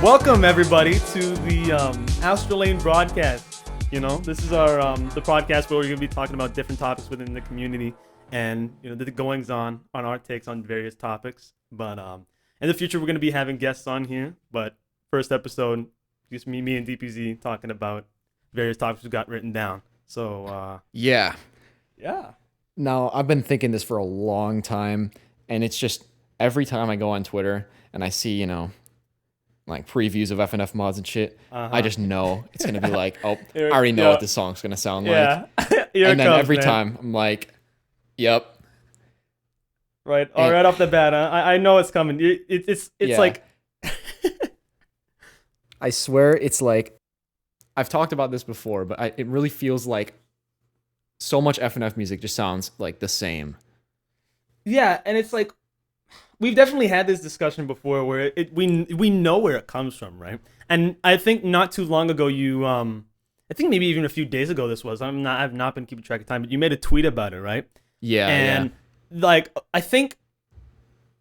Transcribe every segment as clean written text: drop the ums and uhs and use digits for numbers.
Welcome everybody to the Astral Lane Broadcast. You know, this is our the podcast where we're gonna be talking about different topics within the community and the goings on our takes on various topics. But in the future we're gonna be having guests on here. But first episode, just me and DPZ talking about various topics we got written down. So yeah. Now, I've been thinking this for a long time, and it's just every time I go on Twitter and I see, like previews of FNF mods and shit, I just know it's going to be like, oh, I already know what this song's going to sound like. And then every time I'm like, yep. Right. Right off the bat, I know it's coming. It's like... I swear it's like, I've talked about this before, but it really feels like so much FNF music just sounds like the same. Yeah, and it's like, we've definitely had this discussion before where we know where it comes from, right? And I think not too long ago I think maybe even a few days ago this was. I've not been keeping track of time, but you made a tweet about it, right? Yeah. And like I think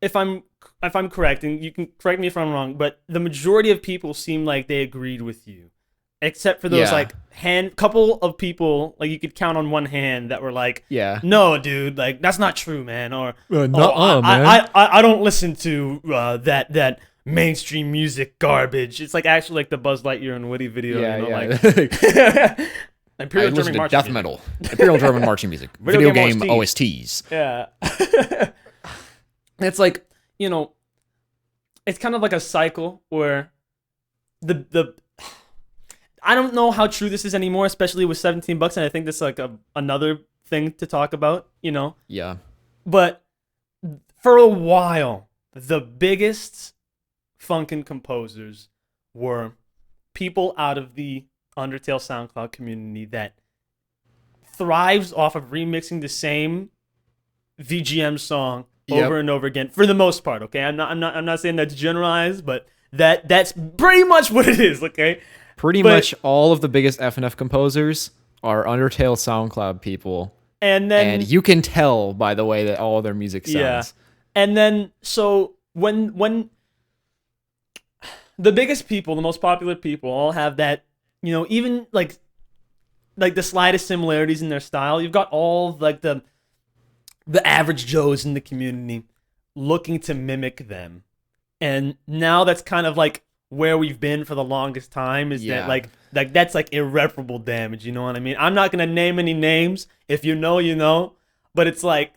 if I'm correct, and you can correct me if I'm wrong, but the majority of people seem like they agreed with you. Except for those couple of people, like you could count on one hand, that were like, no, dude, like that's not true, man. Or man. I don't listen to that mainstream music garbage. It's like actually like the Buzz Lightyear and Woody video. Imperial German to death metal, Imperial German marching music, video game OSTs. Yeah, it's like it's kind of like a cycle where the I don't know how true this is anymore, especially with $17, and I think this is like another thing to talk about, Yeah. But for a while, the biggest funkin' composers were people out of the Undertale SoundCloud community that thrives off of remixing the same VGM song over and over again, for the most part. Okay, I'm not saying that's generalized, but that's pretty much what it is. Okay. Pretty much all of the biggest FNF composers are Undertale SoundCloud people. And you can tell by the way that all of their music sounds. Yeah. And then, so when the biggest people, the most popular people all have that, even like the slightest similarities in their style, you've got all like the average Joes in the community looking to mimic them. And now that's kind of like where we've been for the longest time, is that like that's like irreparable damage, you know what I mean? I'm not gonna name any names. If you know, but it's like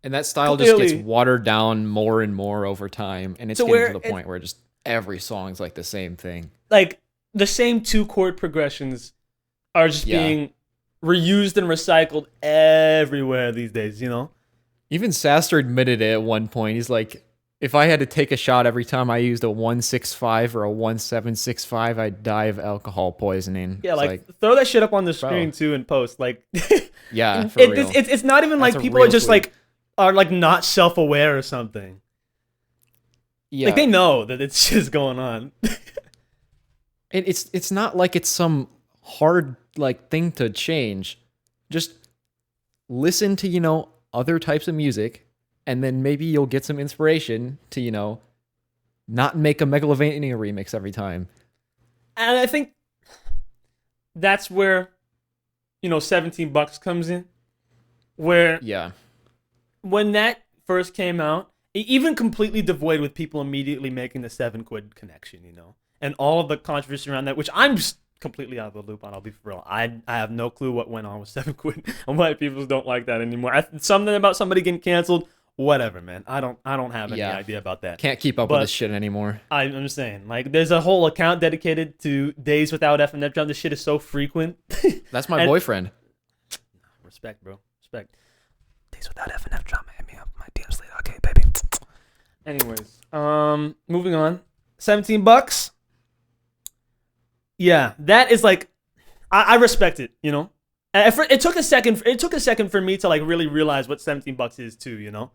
and that style just gets watered down more and more over time, and it's getting to the point where just every song's like the same thing. Like the same 2 chord progressions are just being reused and recycled everywhere these days, Even Saster admitted it at one point. He's like, if I had to take a shot every time I used a 165 or a 1765, I'd die of alcohol poisoning. Yeah, like throw that shit up on the screen too and post. Like, yeah, for real. It's not even like people are just like are like not self-aware or something. Yeah, like they know that it's just going on. It's not like it's some hard like thing to change. Just listen to other types of music. And then maybe you'll get some inspiration to, not make a Megalovania remix every time. And I think that's where, $17 comes in. Where, when that first came out, even completely devoid with people immediately making the 7 quid connection, and all of the controversy around that, which I'm just completely out of the loop on. I'll be for real. I have no clue what went on with 7 quid and why people don't like that anymore. Something about somebody getting canceled. Whatever, man. I don't have any idea about that. Can't keep up with this shit anymore. I'm just saying, like, there's a whole account dedicated to days without FNF drum. This shit is so frequent. That's my boyfriend. Respect, bro. Respect. Days without FNF drum. Hit me up. My DM's late. Okay, baby. Anyways, moving on. $17. Yeah, that is like, I respect it. It took a second. It took a second for me to like really realize what $17 is too.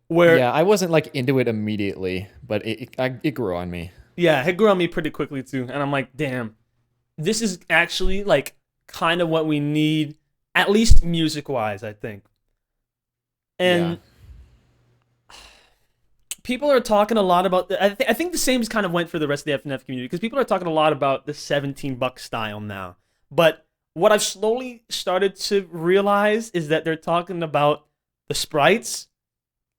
Where I wasn't like into it immediately, but it grew on me. Yeah, it grew on me pretty quickly too, and I'm like, damn, this is actually like kind of what we need, at least music wise, I think. And people are talking a lot about. I think the same kind of went for the rest of the FNF community because people are talking a lot about the $17 style now. But what I've slowly started to realize is that they're talking about the sprites,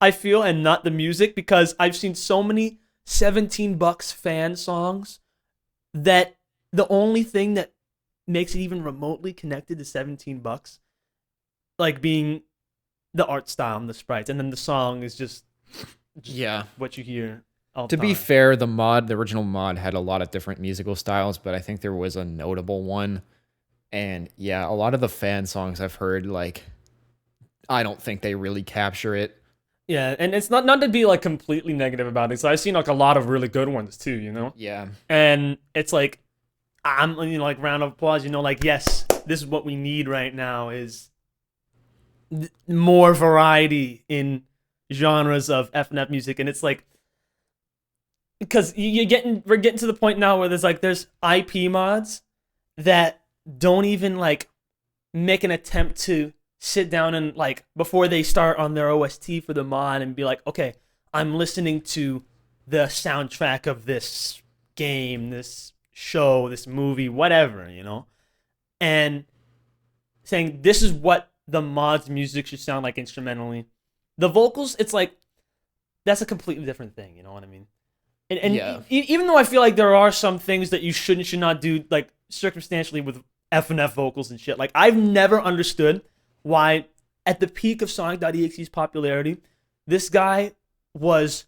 I feel, and not the music, because I've seen so many $17 fan songs that the only thing that makes it even remotely connected to $17, like being the art style and the sprites, and then the song is just what you hear all the To time. be fair, the original mod had a lot of different musical styles, but I think there was a notable one. And yeah, a lot of the fan songs I've heard, like, I don't think they really capture it. Yeah, and it's not to be like completely negative about it. So I've seen like a lot of really good ones too, you know? Yeah. And it's like I'm like round of applause, like yes, this is what we need right now is more variety in genres of FNF music. And it's like because we're getting to the point now where there's IP mods that don't even like make an attempt to sit down and like before they start on their OST for the mod and be like, okay, I'm listening to the soundtrack of this game, this show, this movie, whatever, and saying this is what the mod's music should sound like instrumentally. The vocals, it's like that's a completely different thing, you know what I mean? And Yeah. Even though I feel like there are some things that you should not do, like circumstantially with FNF vocals and shit, like I've never understood why at the peak of Sonic.exe's popularity, this guy was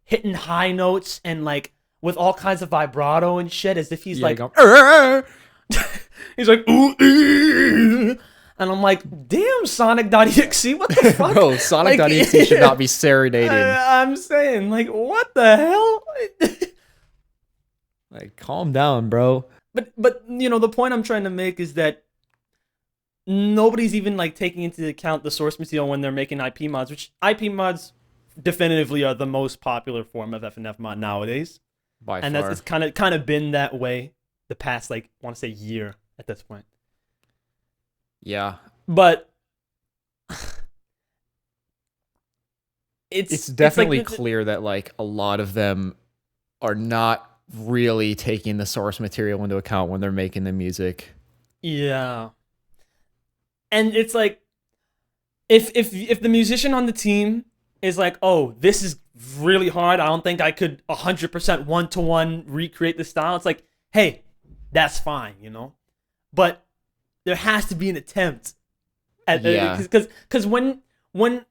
hitting high notes and like with all kinds of vibrato and shit as if he's like he's like ooh, and I'm like, damn, Sonic.exe, what the fuck? Bro, Sonic.exe should not be serenading. I'm saying, like, what the hell? Like, calm down, bro. But the point I'm trying to make is that nobody's even like taking into account the source material when they're making IP mods, which IP mods definitively are the most popular form of FNF mod nowadays. By and far. It's kind of been that way the past, like, I want to say year at this point. Yeah. But it's definitely like, clear that like a lot of them are not really taking the source material into account when they're making the music. Yeah. And it's like if the musician on the team is like, oh, this is really hard, I don't think I could 100% one-to-one recreate the style, it's like, hey, that's fine, but there has to be an attempt at because when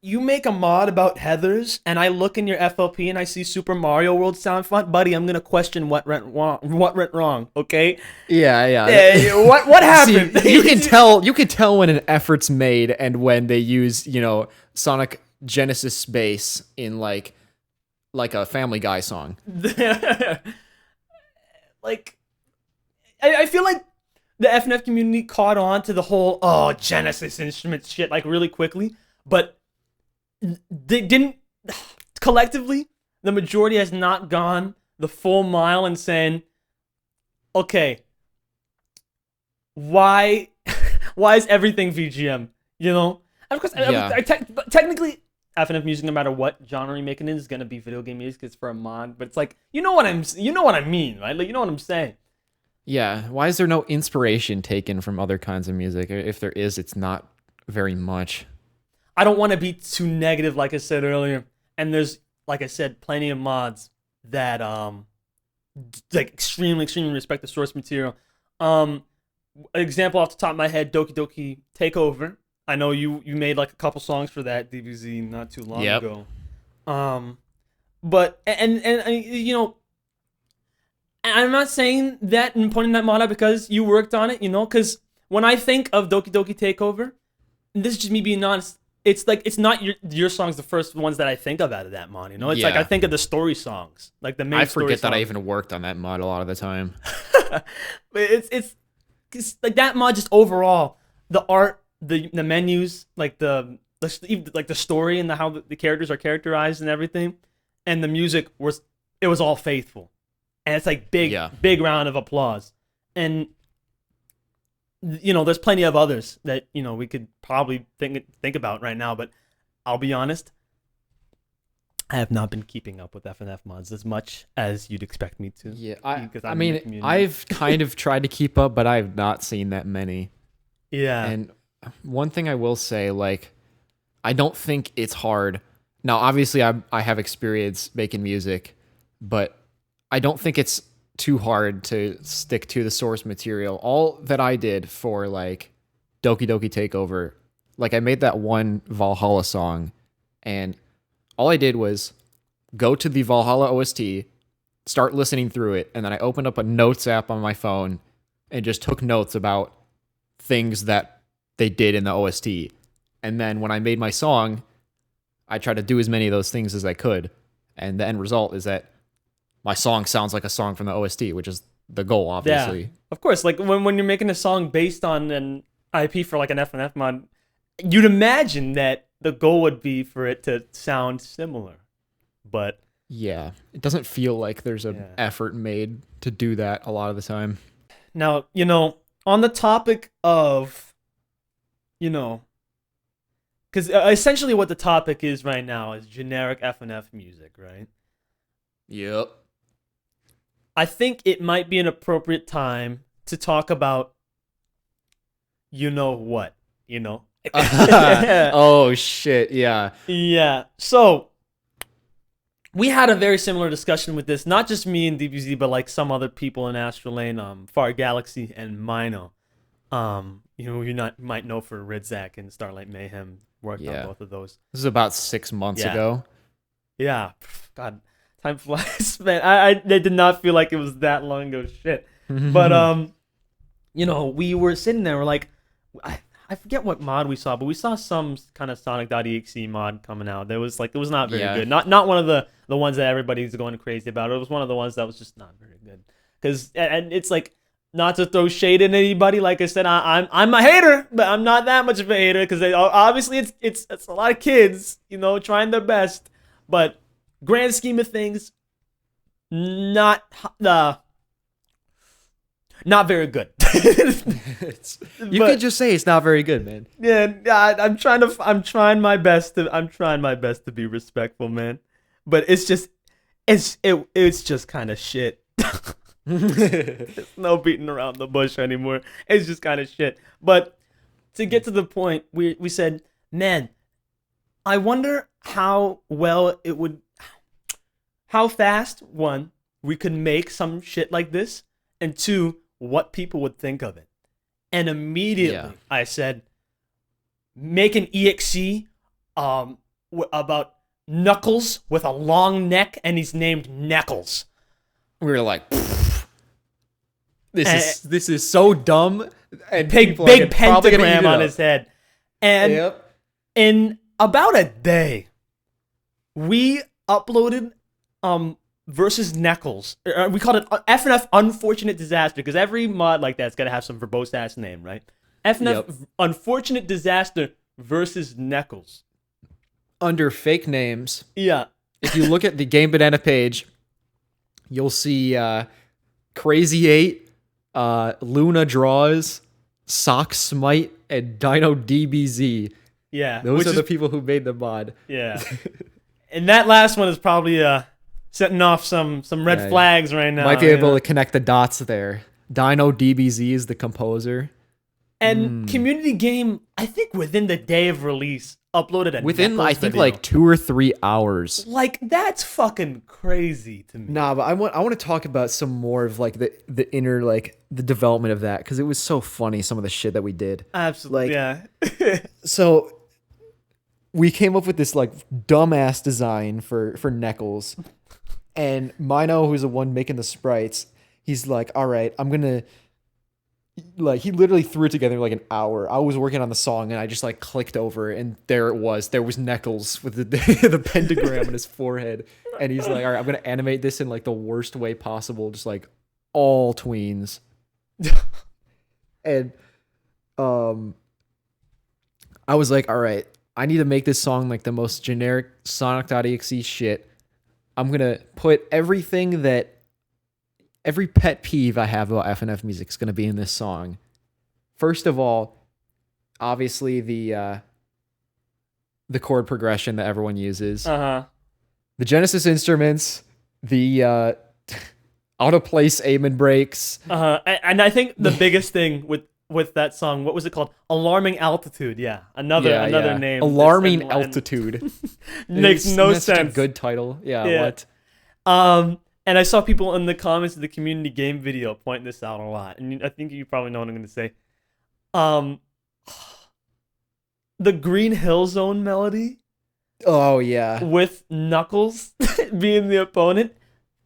you make a mod about Heathers and I look in your FLP and I see Super Mario World sound font, buddy, I'm gonna question what went wrong. Okay? Yeah. What happened? See, you can tell when an effort's made and when they use Sonic Genesis bass in like a Family Guy song. Like, I feel like the FNF community caught on to the whole Genesis instruments shit like really quickly. But they didn't, collectively, the majority has not gone the full mile in saying, okay, why is everything VGM, Of course, technically, FNF music, no matter what genre you're making it, is going to be video game music, it's for a mod, but it's like, you know what I mean, right? Like, you know what I'm saying. Yeah, why is there no inspiration taken from other kinds of music? If there is, it's not very much. I don't want to be too negative, like I said earlier. And there's, like I said, plenty of mods that like extremely respect the source material. Example off the top of my head, Doki Doki Takeover. I know you made like a couple songs for that DBZ not too long ago. But and I'm not saying that and pointing that mod out because you worked on it, because when I think of Doki Doki Takeover, and this is just me being honest, it's like it's not your songs the first ones that I think of out of that mod, It's like I think of the story songs, like the main. I forget that songs. I even worked on that mod a lot of the time. But it's like that mod, just overall, the art, the menus, like the story and how the characters are characterized and everything, and the music was all faithful, and it's like big round of applause. And there's plenty of others that we could probably think about right now, but I'll be honest, I have not been keeping up with FNF mods as much as you'd expect me to. Yeah, because I I'm in the mean, community. I've kind of tried to keep up, but I've not seen that many. Yeah. And one thing I will say, like, I don't think it's hard. Now, obviously, I have experience making music, but I don't think it's too hard to stick to the source material. All that I did for, like, Doki Doki Takeover, like, I made that one Valhalla song, and all I did was go to the Valhalla OST, start listening through it, and then I opened up a notes app on my phone and just took notes about things that they did in the OST. And then when I made my song, I tried to do as many of those things as I could. And the end result is that my song sounds like a song from the OST, which is the goal, obviously. Yeah. Of course, like when you're making a song based on an IP for like an FNF mod, you'd imagine that the goal would be for it to sound similar. But Yeah, it doesn't feel like there's an effort made to do that a lot of the time. now, on the topic of, because essentially what the topic is right now is generic FNF music, right? Yep. I think it might be an appropriate time to talk about what. Oh, shit, yeah. Yeah. So we had a very similar discussion with this, not just me and DBZ, but like some other people in Astral Lane, Far Galaxy and Mino. You might know for Ridzak and Starlight Mayhem worked on both of those. This is about 6 months ago. Yeah. God, time flies, man. I did not feel like it was that long ago. Shit. But we were sitting there. We're like, I forget what mod we saw, but we saw some kind of Sonic.exe mod coming out. It was not very good. Not one of the ones that everybody's going crazy about. It was one of the ones that was just not very good. And it's like, not to throw shade at anybody. Like I said, I'm a hater, but I'm not that much of a hater because obviously it's a lot of kids, trying their best. But grand scheme of things, not very good. You could just say it's not very good, man. Yeah, I'm trying my best to be respectful, man. But it's just kind of shit. There's no beating around the bush anymore. It's just kind of shit. But to get to the point, we said, man, I wonder how fast, one, we could make some shit like this, and two, what people would think of it. And immediately I said, make an EXE about Knuckles with a long neck, and he's named Knuckles. We were like, this is so dumb, and big pentagram on his head. And in about a day, we uploaded versus Knuckles. We called it FNF Unfortunate Disaster because every mod like that's gotta have some verbose ass name, right? FNF Unfortunate Disaster versus Knuckles. Under fake names. Yeah. If you look at the Game Banana page, you'll see Crazy 8, Luna Draws, Sock Smite, and Dino DBZ. Yeah. Those are the people who made the mod. Yeah. And that last one is probably setting off some red flags right now. Might be able to connect the dots there. Dino DBZ is the composer. And Community Game, I think within the day of release, uploaded a within Knuckles I think video. like 2 or 3 hours. Like that's fucking crazy to me. Nah, but I want to talk about some more of like the inner like the development of that because it was so funny some of the shit that we did. Absolutely, So we came up with this like dumbass design for Knuckles, and Mino, who's the one making the sprites, he's like, all right, I'm gonna. Like he literally threw it together in like an hour. I was working on the song and I just like clicked over and there it was. There was Knuckles with the pentagram on his forehead. And he's like, all right, I'm going to animate this in like the worst way possible. Just like all tweens. And I was like, all right, I need to make this song like the most generic Sonic.exe shit. I'm going to put every pet peeve I have about FNF music is going to be in this song. First of all, obviously the chord progression that everyone uses. the Genesis instruments, the out of place aim breaks. And I think the biggest thing with that song, what was it called? Alarming Altitude. Yeah, another name. Alarming Altitude Makes no that's sense. Such a good title. Yeah. What? And I saw people in the comments of the community game video pointing this out a lot, and I think you probably know what I'm going to say. The Green Hill Zone melody. Oh yeah. With Knuckles being the opponent,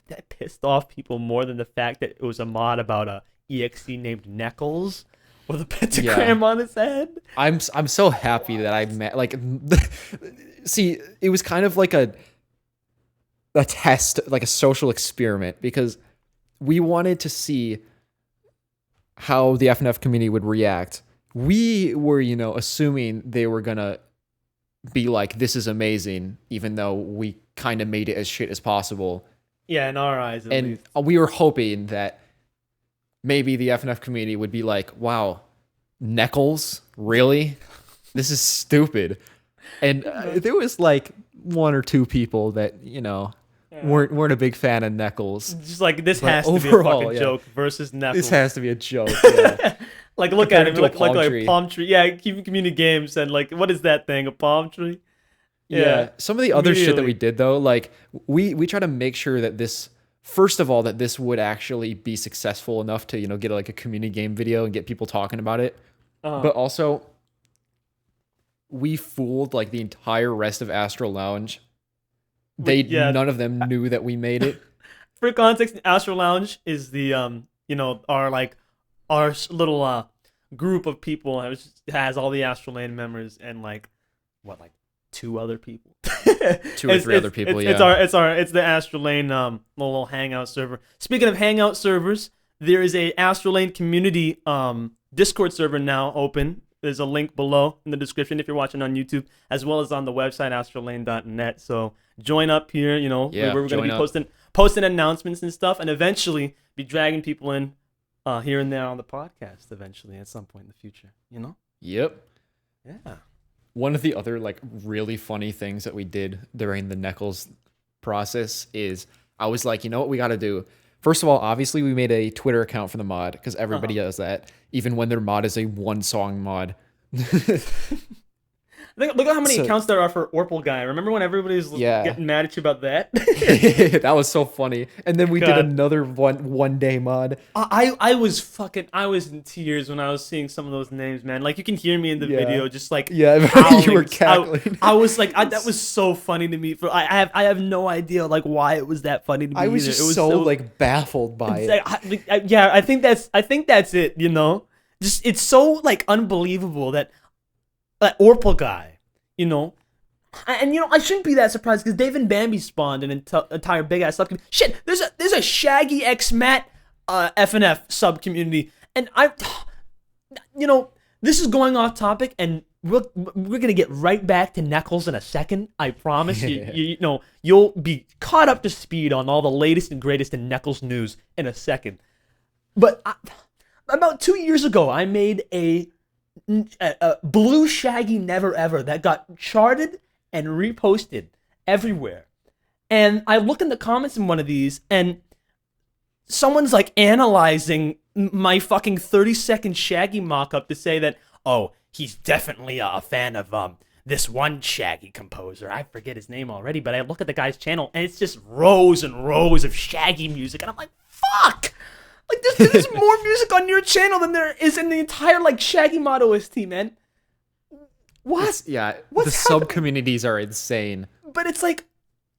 that pissed off people more than the fact that it was a mod about a EXE named Knuckles with a pentagram on his head. I'm so happy that I met see, it was kind of like a test, like a social experiment, because we wanted to see how the FNF community would react. We were, assuming they were gonna be like, this is amazing, even though we kind of made it as shit as possible. Yeah, in our eyes. At least. We were hoping that maybe the FNF community would be like, wow, Knuckles? Really? This is stupid. And there was like one or two people that, weren't a big fan of Knuckles. Just like, this has to be a fucking joke versus Knuckles. This has to be a joke, yeah. Like, look at him, like a palm tree. Yeah, keep community games, and like, what is that thing? A palm tree? Yeah. Some of the other shit that we did though, like we try to make sure that this, first of all, that this would actually be successful enough to, get like a community game video and get people talking about it. But also, we fooled like the entire rest of Astral Lounge. None of them knew that we made it. For context, Astral Lounge is the our little group of people has all the Astral Lane members and like two other people. Two or three other people, it's the Astral Lane little hangout server. Speaking of hangout servers, there is a Astral Lane community Discord server now open. There's a link below in the description if you're watching on YouTube, as well as on the website astrallane.net. So join up here, we're going to be posting announcements and stuff, and eventually be dragging people in here and there on the podcast eventually at some point in the future, Yep. Yeah. One of the other like really funny things that we did during the Knuckles process is I was like, you know what we got to do? First of all, obviously we made a Twitter account for the mod because everybody does that, even when their mod is a one song mod. Look at how many accounts there are for Orpal Guy. Remember when everybody was getting mad at you about that? That was so funny. And then we did another one day mod. I was in tears when I was seeing some of those names, man. Like, you can hear me in the video, just like howling. You were cackling. I was like, that was so funny to me. I have no idea like why it was that funny to me. I was just so like baffled by it. Like, I think that's it. Just it's so like unbelievable that Orpal Guy, and I shouldn't be that surprised because Dave and Bambi spawned an entire big ass sub community. Shit, there's a Shaggy X Matt FNF sub community, and this is going off topic, and we're gonna get right back to Knuckles in a second. I promise you'll be caught up to speed on all the latest and greatest in Knuckles news in a second. But about 2 years ago, I made a blue Shaggy Never Ever that got charted and reposted everywhere. And I look in the comments in one of these, and someone's like analyzing my fucking 30-second Shaggy mock-up to say that, oh, he's definitely a fan of this one Shaggy composer. I forget his name already, but I look at the guy's channel, and it's just rows and rows of Shaggy music, and I'm like, fuck! Like, there's more music on your channel than there is in the entire, like, Shaggy Mod OST, man. What? The sub-communities are insane. But it's like,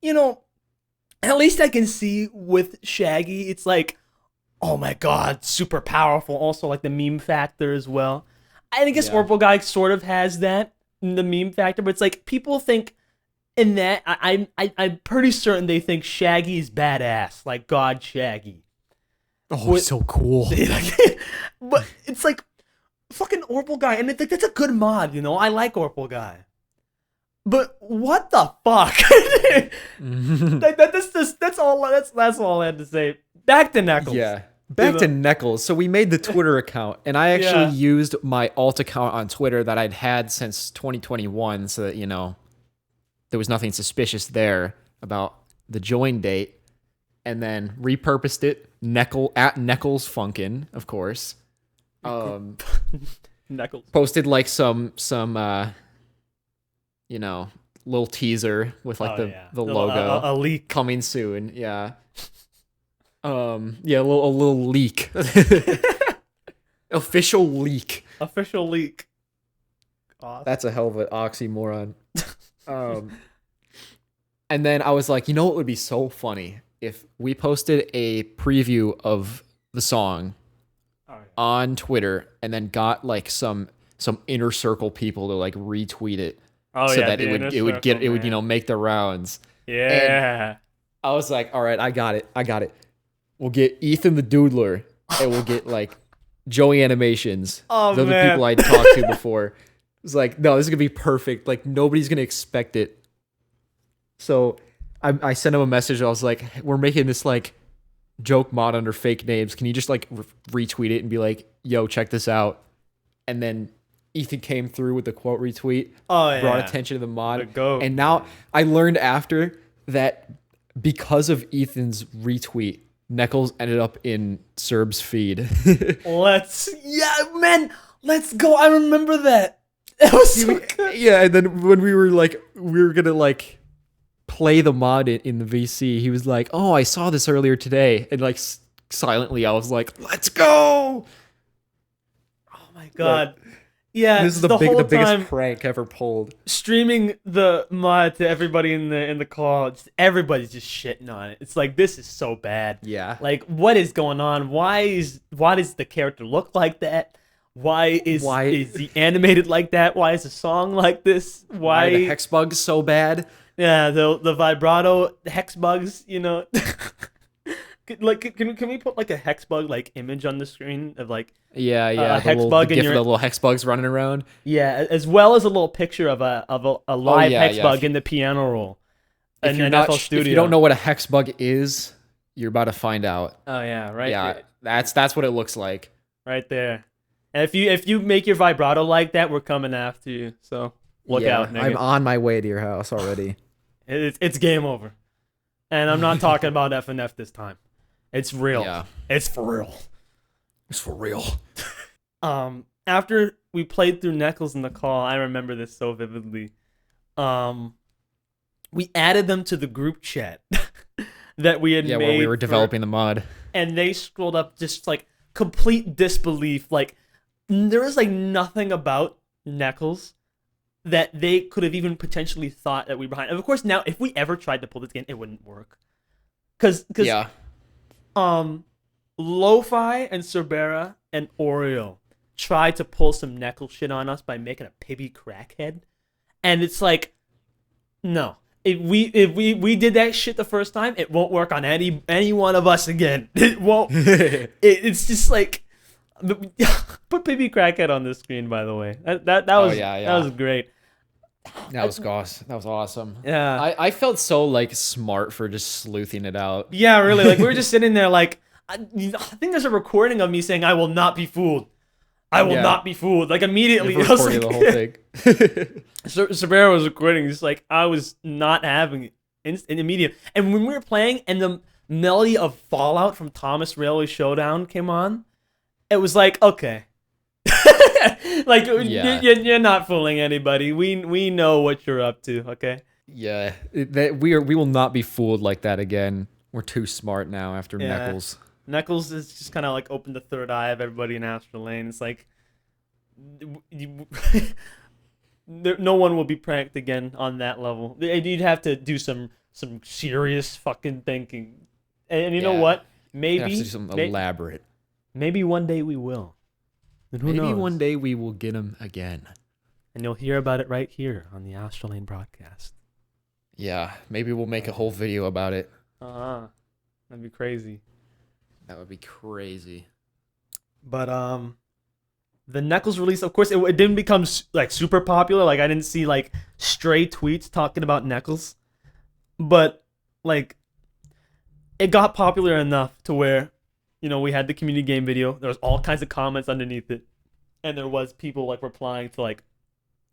at least I can see with Shaggy, it's like, oh my god, super powerful. Also, like, the meme factor as well. I guess Orpal Guy sort of has that, the meme factor, but it's like, people think in that, I'm pretty certain they think Shaggy is badass, like God Shaggy. Oh, so cool. But it's like fucking Orpal Guy, and it's like, that's a good mod, I like Orpal Guy. But what the fuck? That's all I had to say. Back to Knuckles. Yeah. Back to Knuckles. So we made the Twitter account, and I actually used my alt account on Twitter that I'd had since 2021, so that, there was nothing suspicious there about the join date, and then repurposed it. At Neckles Funkin', of course. Knuckles. Posted like some little teaser with like the logo. A leak. Coming soon. Yeah. A little leak. Official leak. Official leak. Awesome. That's a hell of an oxymoron. And then I was like, you know what would be so funny if we posted a preview of the song on Twitter and then got like some inner circle people to like retweet it that it would make the rounds. Yeah. And I was like, all right, I got it. We'll get Ethan the Doodler and we'll get like Joey Animations. Oh, Those are the people I'd talked to before. It was like, no, this is gonna be perfect. Like nobody's gonna expect it. So I sent him a message. I was like, we're making this like joke mod under fake names. Can you just like retweet it and be like, yo, check this out? And then Ethan came through with the quote retweet. Brought attention to the mod. And now I learned after that because of Ethan's retweet, Neckles ended up in Serb's feed. Let's go. I remember that. It was so good. Yeah, and then when we were gonna like play the mod in the VC, he was like, "Oh, I saw this earlier today," and like silently, I was like, "Let's go!" Oh my god! Yeah, this is the biggest prank ever pulled. Streaming the mod to everybody in the call, everybody's just shitting on it. It's like, this is so bad. Yeah. Like, what is going on? Why does the character look like that? Why is he animated like that? Why is the song like this? Why are the hex bugs so bad? Yeah, the vibrato, the hex bugs, you know. Like, can we put like a hex bug like image on the screen of like a hex bug and the little hex bugs running around? Yeah, as well as a little picture of a live hex bug in the piano roll. If you don't know what a hex bug is, you're about to find out. Oh yeah, right. Yeah, there. that's what it looks like. Right there. And if you make your vibrato like that, we're coming after you. So look out, nigga. I'm on my way to your house already. It's game over. And I'm not talking about FNF this time. It's real. Yeah. It's for real. It's for real. After we played through Neckles in the call, I remember this so vividly. We added them to the group chat that we had made. Yeah, where we were developing the mod. And they scrolled up just like complete disbelief. Like there was like nothing about Neckles that they could have even potentially thought that we were behind. And of course, now if we ever tried to pull this game, it wouldn't work. Cause Lo-Fi and Cerbera and Oreo tried to pull some Neckles shit on us by making a Pibby crackhead, and it's like, no. If we did that shit the first time, it won't work on any one of us again. It won't. It's just like, put Pibby crackhead on the screen. By the way, that was that was great. That was awesome. Yeah, I felt so like smart for just sleuthing it out. Yeah, really. Like we were just sitting there, like I think there's a recording of me saying, "I will not be fooled. I will not be fooled." Like immediately, I was like, the whole thing. Sabera was recording. Just like I was not having it immediate. And when we were playing, and the melody of Fallout from Thomas Railway Showdown came on, it was like, okay. Like you're not fooling anybody. We know what you're up to. Okay. Yeah, we will not be fooled like that again. We're too smart now after Neckles. Neckles is just kind of like opened the third eye of everybody in Astral Lane. It's like no one will be pranked again on that level. You'd have to do some serious fucking thinking. And you know what? Maybe do something elaborate. Maybe one day we will. And who knows? Maybe one day we will get him again. And you'll hear about it right here on the Astral Lane Broadcast. Yeah, maybe we'll make a whole video about it. That'd be crazy. That would be crazy. But the Neckles release, of course, it didn't become like super popular. Like I didn't see like stray tweets talking about Neckles, but like it got popular enough to where, you know, we had the community game video. There was all kinds of comments underneath it, and there was people like replying to like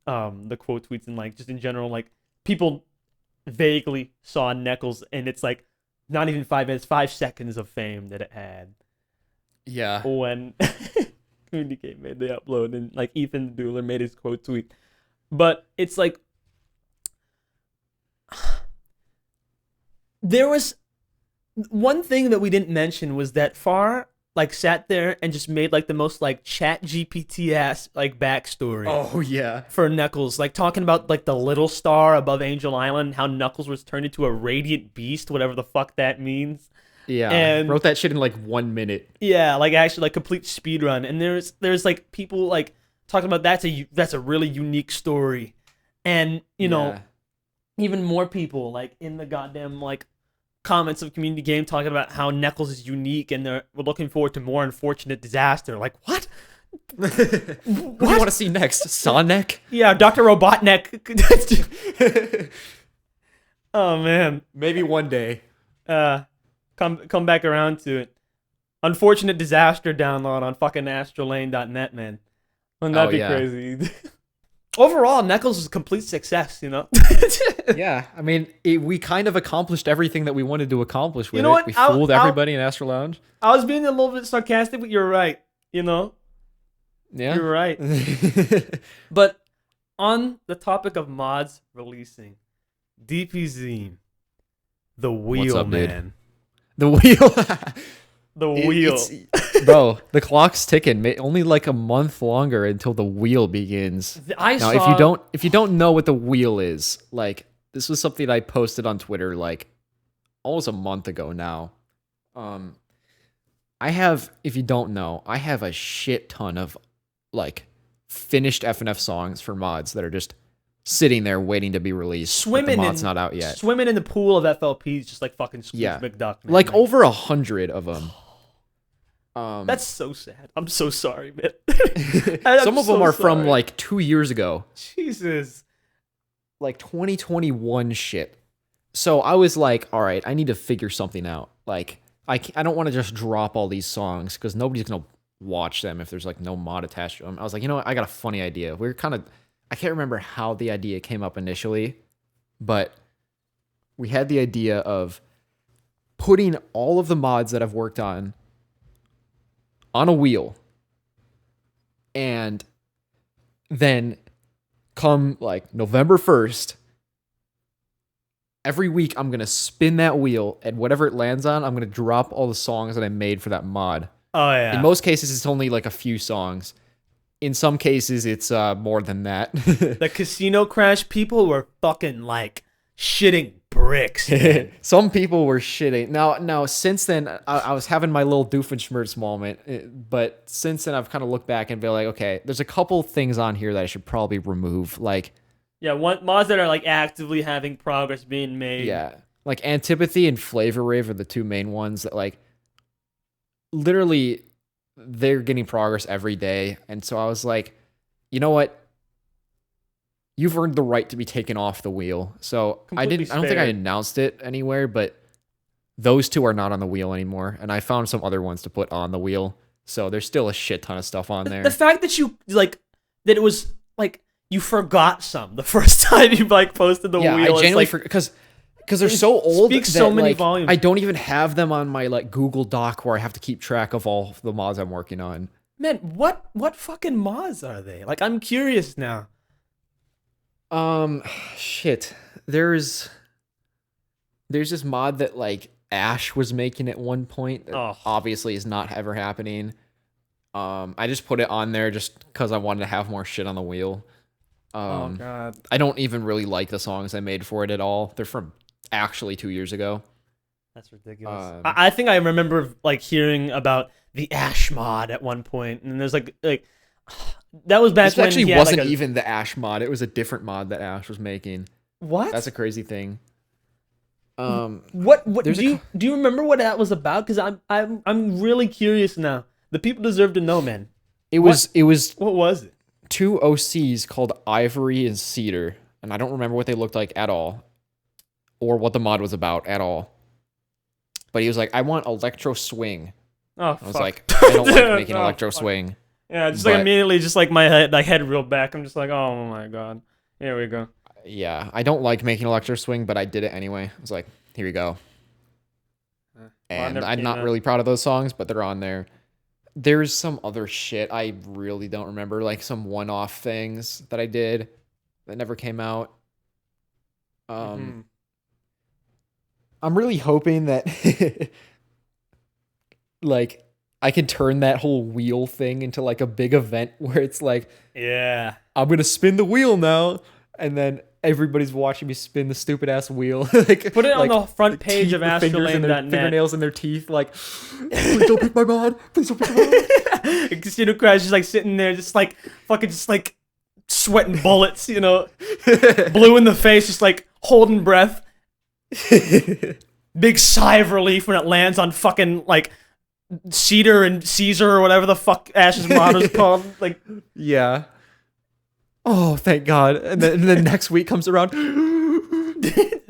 the quote tweets and like just in general like people vaguely saw Neckles, and it's like not even 5 minutes, 5 seconds of fame that it had Yeah. when Community Game made the upload, and like Ethan the Dueler made his quote tweet. But it's like there was one thing that we didn't mention was that Far like sat there and just made like the most like chat GPT ass like backstory. Oh yeah. For Knuckles, like talking about like the little star above Angel Island, how Knuckles was turned into a radiant beast, whatever the fuck that means. Yeah. And wrote that shit in like 1 minute. yeah, like actually like complete speed run. And there's like people like talking about that's a really unique story. And you know, even more people like in the goddamn like comments of Community Game talking about how Knuckles is unique and we're looking forward to more Unfortunate Disaster. Like, what? What do you want to see next? Sonic? Yeah, Dr. Robotnik. Oh, man. Maybe one day. Come back around to it. Unfortunate Disaster download on fucking astrallane.net, man. Wouldn't that be crazy? Overall, Knuckles was a complete success, you know? Yeah, I mean, we kind of accomplished everything that we wanted to accomplish with You know it. what? We fooled everybody in Astral Lounge. I was being a little bit sarcastic, but you're right, you know? Yeah. You're right. But on the topic of mods releasing, DPZ, the wheel, What's up, man. Dude? The wheel. The wheel. Bro, the clock's ticking. Only like a month longer until the wheel begins. If you don't know what the wheel is, like this was something I posted on Twitter like almost a month ago now. If you don't know, I have a shit ton of like finished FNF songs for mods that are just sitting there waiting to be released. The mod's not out yet. Swimming in the pool of FLPs just like fucking Scrooge McDuck. Man. Like over 100 of them. That's so sad. I'm so sorry, man. Some of them are from like 2 years ago. Jesus. Like 2021 shit. So I was like, all right, I need to figure something out. Like, I don't want to just drop all these songs because nobody's going to watch them if there's like no mod attached to them. I was like, you know what? I got a funny idea. I can't remember how the idea came up initially, but we had the idea of putting all of the mods that I've worked on a wheel, and then come like November 1st, every week I'm going to spin that wheel, and whatever it lands on, I'm going to drop all the songs that I made for that mod. Oh, yeah. In most cases, it's only like a few songs. In some cases, it's more than that. The Casino Crash people were fucking like shitting bricks. Some people were shitting. Now, since then, I was having my little Doofenshmirtz moment, but since then, I've kind of looked back and been like, okay, there's a couple things on here that I should probably remove. Like, yeah, mods that are like actively having progress being made. Yeah, like Antipathy and Flavor Rave are the two main ones that like literally they're getting progress every day. And so I was like, you know what? You've earned the right to be taken off the wheel. So I don't think I announced it anywhere, but those two are not on the wheel anymore. And I found some other ones to put on the wheel. So there's still a shit ton of stuff on there. The fact that you like, that it was like, you forgot some the first time you like posted the wheel. Yeah, I genuinely forgot because they're so old. Speaks so many like, volumes. I don't even have them on my like Google Doc where I have to keep track of all the mods I'm working on. Man, what fucking mods are they? Like, I'm curious now. Shit. There's this mod that like Ash was making at one point that obviously is not ever happening. I just put it on there just because I wanted to have more shit on the wheel. Oh god. I don't even really like the songs I made for it at all. They're from actually 2 years ago. That's ridiculous. I think I remember like hearing about the Ash mod at one point, and there's like that was back this when actually he wasn't had, like, even the Ash mod. It was a different mod that Ash was making. What? That's a crazy thing. What do you remember what that was about? Because I'm really curious now. The people deserve to know, man. It was what was it? Two OCs called Ivory and Cedar, and I don't remember what they looked like at all, or what the mod was about at all. But he was like, I want electro swing. Oh, I was like, I don't like making electro swing. Yeah, just like immediately, just like my head reeled back. I'm just like, oh my god, here we go. Yeah, I don't like making electro swing, but I did it anyway. I was like, here you go. Well, And I'm not really proud of those songs, but they're on there. There's some other shit I really don't remember, like some one-off things that I did that never came out. Mm-hmm. I'm really hoping that like I can turn that whole wheel thing into like a big event where it's like, Yeah. I'm gonna spin the wheel now, and then everybody's watching me spin the stupid ass wheel. Like Put it on like the front page teeth, of the fingers in their astrallane.net. fingernails in their teeth. Like, please don't pick my mod. Please don't pick my mod. Casino Crash just like sitting there, just like fucking, just like sweating bullets, you know, blue in the face, just like holding breath. Big sigh of relief when it lands on fucking like Cedar and Caesar or whatever the fuck Ash's mod is called. Like, Yeah. Oh, thank God. And then next week comes around.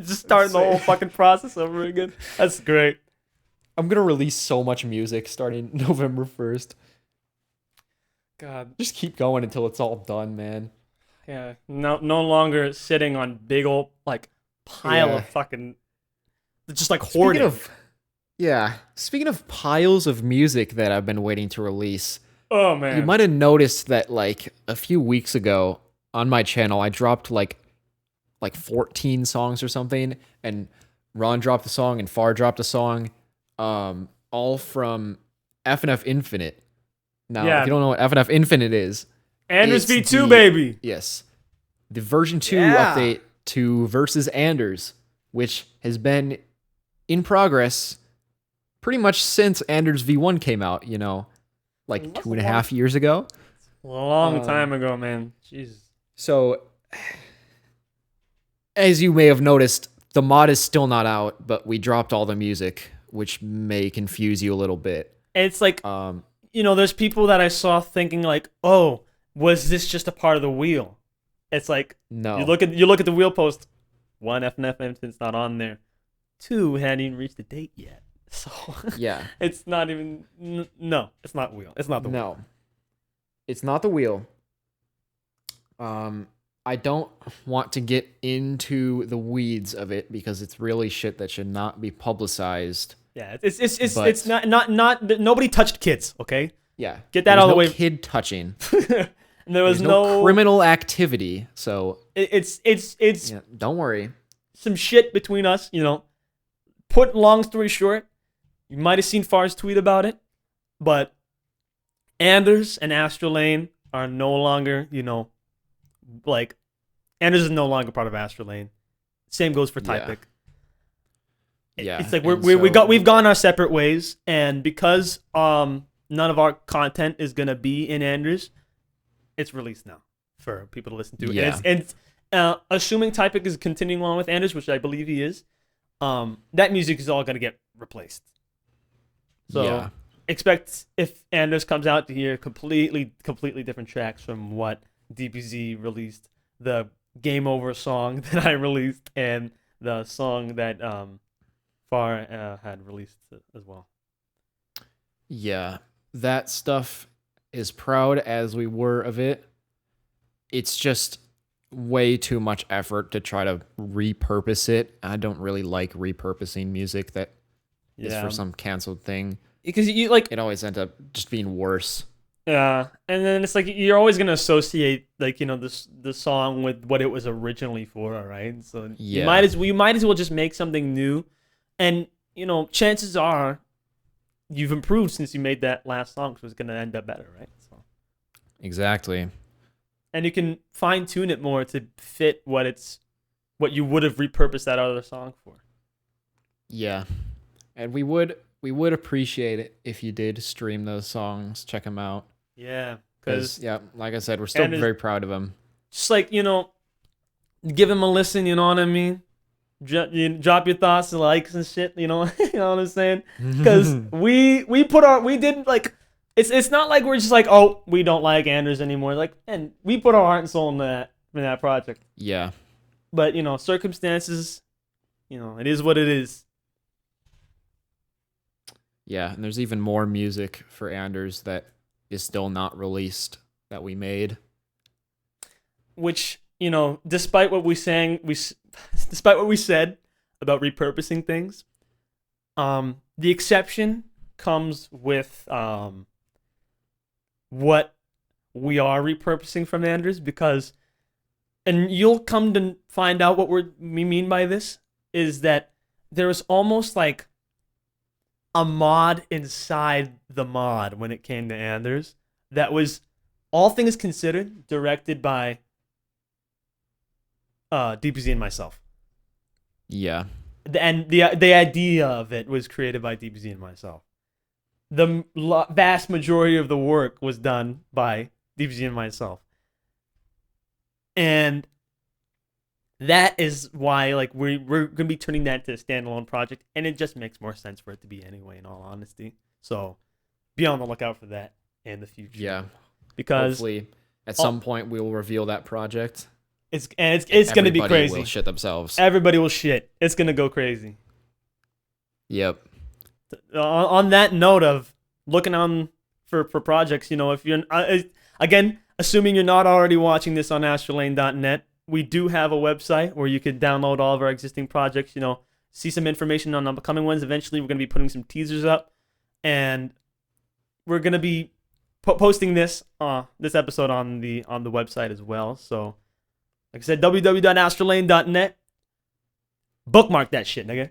just starting the whole fucking process over again. That's great. I'm going to release so much music starting November 1st. God. Just keep going until it's all done, man. Yeah. No longer sitting on big old like pile of fucking just like hoarding. Speaking of piles of music that I've been waiting to release, Oh man. you might have noticed that like a few weeks ago on my channel, I dropped like 14 songs or something, and Ron dropped a song and Far dropped a song, all from FNF Infinite. Now, Yeah. if you don't know what FNF Infinite is, Anders it's V2 the- baby. yes, the version 2 Yeah. update to Versus Anders, which has been in progress pretty much since Anders V1 came out, you know, like That's 2.5 years ago. A long time ago, man. Jesus. So, as you may have noticed, the mod is still not out, but we dropped all the music, which may confuse you a little bit. And it's like, you know, there's people that I saw thinking like, oh, was this just a part of the wheel? It's like, No. you look at the wheel post. 1, FNF Infinite's not on there. 2, hadn't even reached the date yet. So Yeah. it's not even. No, it's not wheel. It's not the wheel. No. It's not the wheel. I don't want to get into the weeds of it because it's really shit that should not be publicized. Yeah, it's not nobody touched kids. Okay, Yeah. Get that There was out of the no way. kid touching. And there was There's no criminal activity, so It's yeah, don't worry. some shit between us. You know, put long story short, you might have seen Far's tweet about it, but Anders and Astral Lane are no longer, you know, like Anders is no longer part of Astral Lane. Same goes for Yeah. Typic. Yeah. It's like and we've gone our separate ways, and because none of our content is gonna be in Anders, it's released now for people to listen to. Yeah. And assuming Typic is continuing on with Anders, which I believe he is, that music is all gonna get replaced. So Yeah. expect, if Anders comes out, to hear completely different tracks from what DBZ released. The Game Over song that I released, and the song that Far had released as well. Yeah, that stuff, as proud as we were of it, it's just way too much effort to try to repurpose it. I don't really like repurposing music that is for some canceled thing. Because you like, It always ends up just being worse. yeah, and then it's like you're always gonna associate, like, you know, the song with what it was originally for, right? So Yeah. you might as well just make something new, and you know, chances are you've improved since you made that last song, so it's gonna end up better, right? So, Exactly. and you can fine tune it more to fit what you would have repurposed that other song for. Yeah. And we would appreciate it if you did stream those songs, check them out. Yeah, Because, because yeah, like I said, we're still And very proud of them. just like, you know, give him a listen. You know what I mean? Drop your thoughts and likes and shit. You know, you know what I'm saying? Because we didn't like. It's not like we're just like, oh, we don't like Anders anymore. Like, and we put our heart and soul in that project. Yeah. But you know, circumstances, you know, it is what it is. Yeah, and there's even more music for Anders that is still not released that we made. Which despite what despite what we said about repurposing things, the exception comes with what we are repurposing from Anders, because, and you'll come to find out what we mean by this, is that there was almost like a mod inside the mod when it came to Anders that was, all things considered, directed by DPZ and myself. Yeah. And the idea of it was created by DPZ and myself. The vast majority of the work was done by DPZ and myself. And that is why, like, we're going to be turning that into a standalone project, and it just makes more sense for it to be anyway, in all honesty. So be on the lookout for that in the future. Yeah. Because hopefully at some point we will reveal that project. It's going to be crazy. Everybody will shit themselves. Everybody will shit. It's going to go crazy. Yep. On that note of looking on for projects, if you're, again, assuming you're not already watching this on astrallane.net, we do have a website where you can download all of our existing projects, see some information on upcoming ones. Eventually, we're going to be putting some teasers up, and we're going to be posting this episode on the website as well. So, like I said, www.astrallane.net. Bookmark that shit, nigga.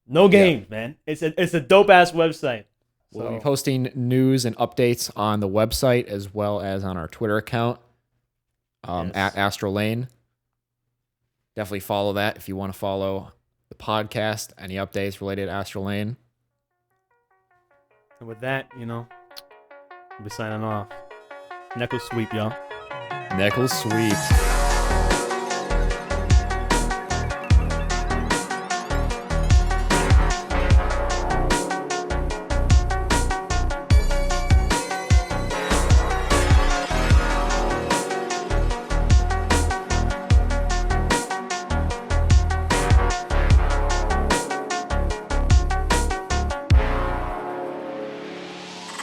No games, man. It's a dope ass website. We'll be posting news and updates on the website as well as on our Twitter account at Astral Lane. Definitely follow that if you want to follow the podcast, any updates related to Astral Lane. And with that, we'll be signing off. Neckle sweep, y'all. Neckle sweep.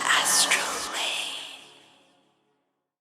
Astral.